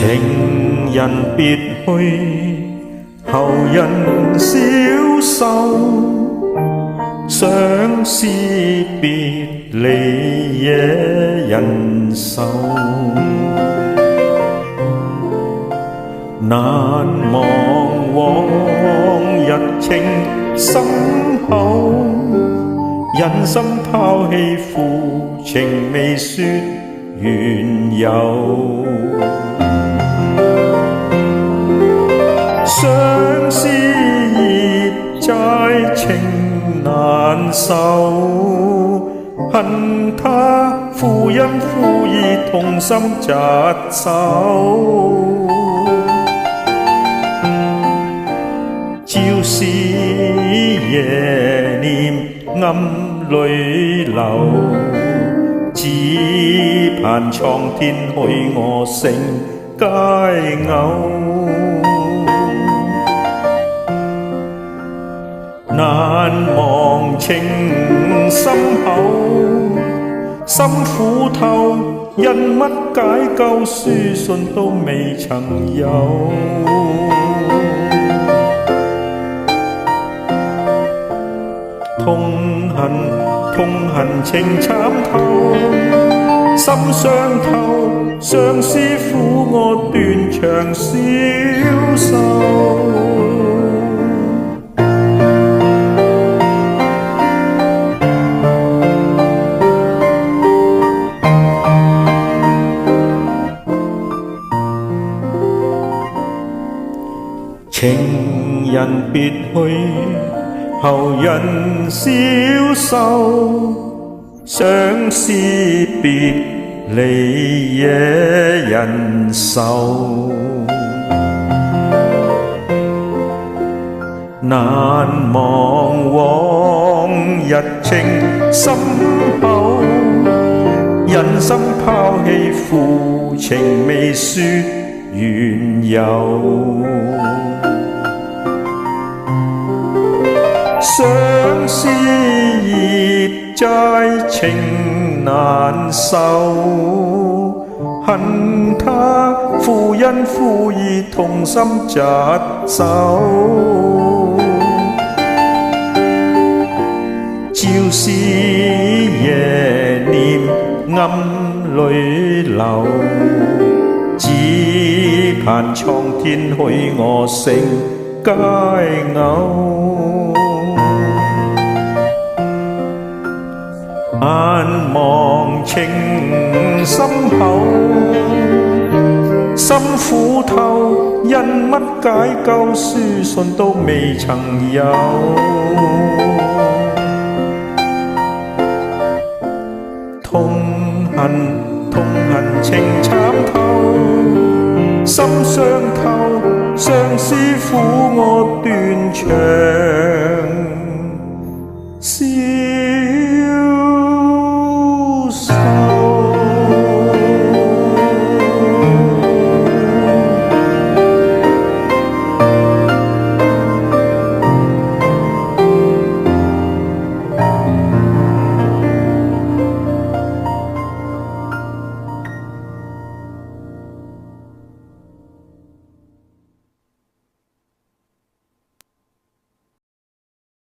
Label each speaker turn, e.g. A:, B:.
A: 情人別去，後人消瘦，相思別離惹人愁。難忘往日情深厚，忍心拋棄負情未說緣由。相思熱債情難受，恨他負恩負義同心疾守。朝思夜念暗淚流，只盼蒼天許我成佳偶。難忘情深厚，心苦透，因乜解救書信都未曾有。痛恨情慘透，心傷透，相思苦我斷腸消受。情人別去，後人消瘦，相思別離惹人愁。難忘往日情深厚，忍心拋棄負情未說緣由。相思熱債情難受，恨他負恩負義同心疾守。朝思夜念暗淚流，只盼蒼天許我成佳偶。難忘情深厚，心苦透，因乜解救書信都未曾有。痛恨情慘透，心傷透，